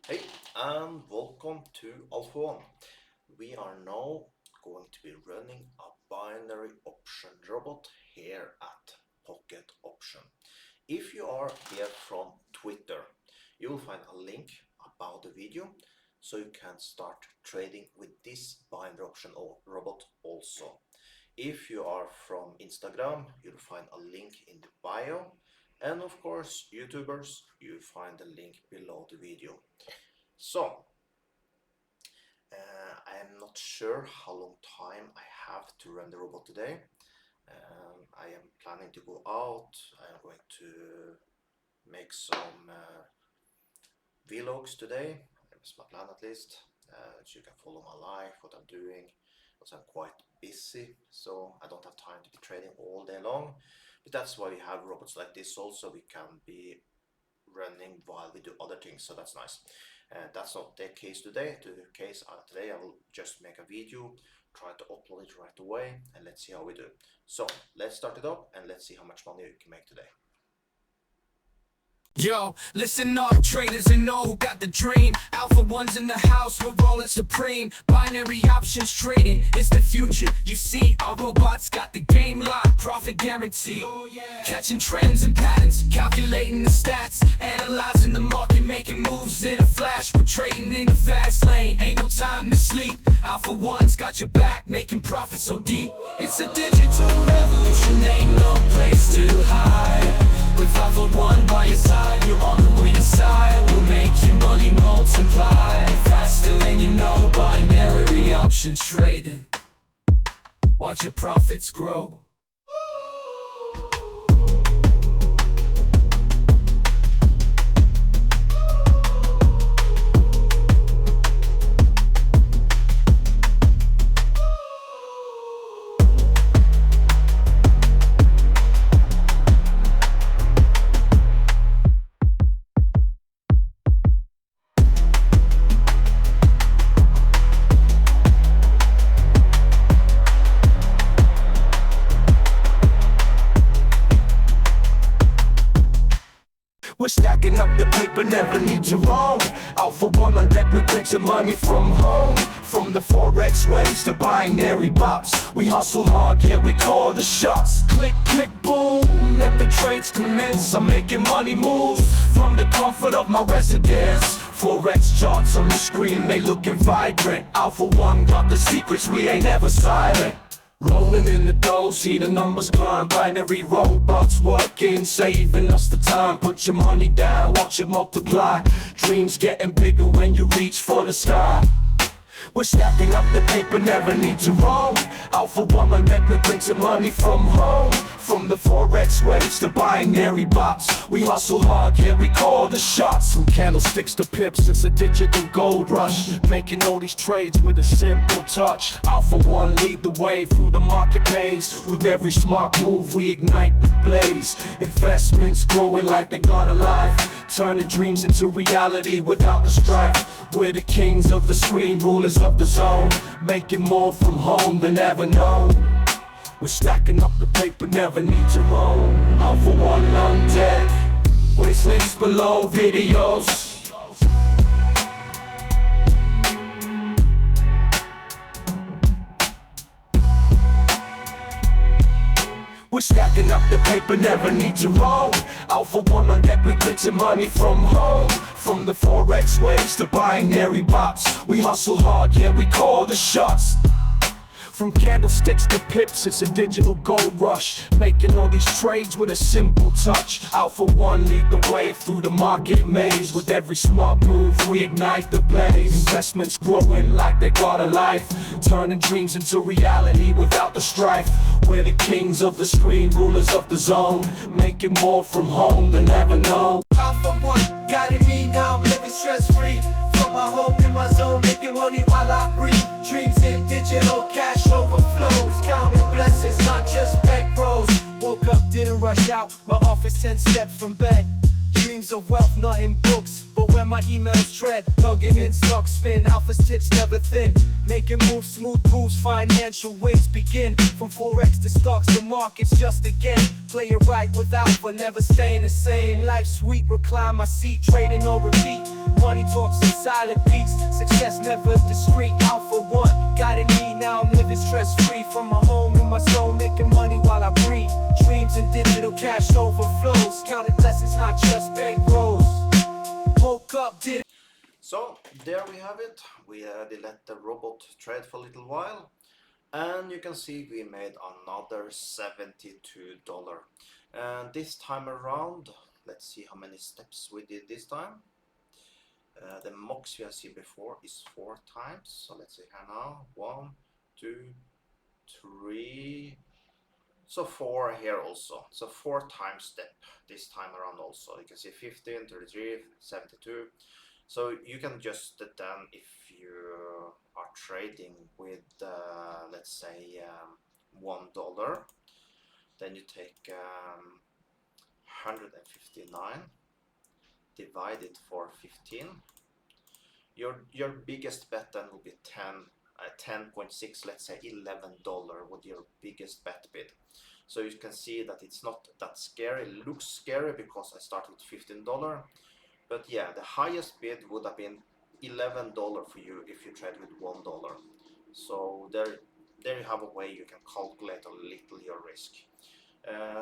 Hey, and welcome to Alpha One. We are now going to be running a binary option robot here at Pocket Option. If you are here from Twitter, you will find a link about the video so you can start trading with this binary option robot also. If you are from Instagram, you'll find a link in the bio. And of course, YouTubers, you'll find the link below the video. So, I am not sure how long time I have to run the robot today. I am planning to go out. I am going to make some vlogs today. That's my plan at least. So you can follow my life, what I'm doing. Because I'm quite busy, so I don't have time to be trading all day long. But that's why we have robots like this also. We can be running while we do other things, so that's nice. That's not the case today. Today I will just make a video, try to upload it right away, and let's see how we do. So let's start it up and let's see how much money we can make today. Yo, listen up, traders and know who got the dream. Alpha One's in the house, we're rolling supreme. Binary options trading, it's the future. You see, our robots got the game locked, profit guarantee. Oh, yeah. Catching trends and patterns, calculating the stats, analyzing the market, making moves in a flash. We're trading in the fast lane, ain't no time to sleep. Alpha One's got your back, making profits so deep. It's a digital revolution, ain't no place to hide. With Alpha One by your side, you're on the winning side. We'll make your money multiply faster than you know. Binary options trading, watch your profits grow. We're stacking up the paper, never need to roam. Alpha One on deck, we print your money from home. From the forex waves to binary bops, we hustle hard, yeah, we call the shots. Click, click, boom, let the trades commence. I'm making money move from the comfort of my residence. Forex charts on the screen, they looking vibrant. Alpha One got the secrets, we ain't ever silent. Rolling in the dough, see the numbers climb. Binary robots working, saving us the time. Put your money down, watch it multiply. Dreams getting bigger when you reach for the sky. We're stacking up the paper, never need to roam. Alpha One, my method brings your money from home. From the forex waves to binary bots, we hustle hard, yeah, we call the shots. From candlesticks to pips, it's a digital gold rush. Making all these trades with a simple touch. Alpha One lead the way through the market maze. With every smart move, we ignite the blaze. Investments growing like they got a life, turning dreams into reality without the strife. We're the kings of the screen, rulers of the zone, making more from home than ever known. We're stacking up the paper, never need to roam. Alpha One on deck, with links below videos. We're stacking up the paper, never need to roam. Alpha One on deck, we print your money from home. From the forex waves to binary bots, we hustle hard, yeah, we call the shots. From candlesticks to pips, it's a digital gold rush. Making all these trades with a simple touch. Alpha One lead the way through the market maze. With every smart move, we ignite the blaze. Investments growing like they got a life, turning dreams into reality without the strife. We're the kings of the screen, rulers of the zone, making more from home than ever known. Alpha One guiding me, now I'm living stress-free. From my home in my zone, making money while I breathe. Dreams in digital, cash overflows. Counting blessings, not just bank bros. Woke up, didn't rush out, my office 10 steps from bed. Dreams of wealth, not in books, but when my emails tread. Logging in, stock spin, alpha tips never thin. Making moves, smooth moves, financial wins begin. From forex to stocks, the market's just a game. Play it right with alpha, never staying the same. Life sweet, recline my seat, trading or repeat. Money talks and silent beats. Success never discreet, out for one. Got a need, now I'm living stress free. From my home in my soul, making money while I breathe. Dreams and digital cash overflows. Counting blessings, not just bank rolls. Woke up, did So there we have it. We let the robot trade for a little while, and you can see we made another $72. And this time around, let's see how many steps we did this time. The max we have seen before is 4 times. So let's see here now. 1, 2, 3. So 4 here also. So 4 times step this time around also. You can see 15, 33, 72. So you can just then, if you are trading with let's say $1, then you take 159 divided for 15. Your biggest bet then will be 10.6, let's say $11 with your biggest bet bid. So you can see that it's not that scary. It looks scary because I started with $15, but yeah, the highest bid would have been $11 for you if you trade with $1. So there you have a way you can calculate a little your risk.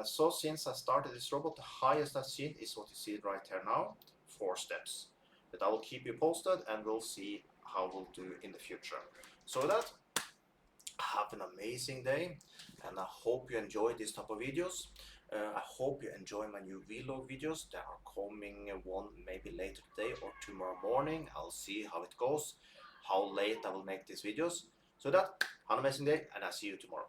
So since I started this robot, the highest I've seen is what you see right here now, 4 steps. But I will keep you posted and we'll see how we'll do in the future. So with that, have an amazing day, and I hope you enjoy this type of videos. I hope you enjoy my new vlog videos. They are coming one maybe later today or tomorrow morning. I'll see how it goes, how late I will make these videos. So that, have an amazing day, and I'll see you tomorrow.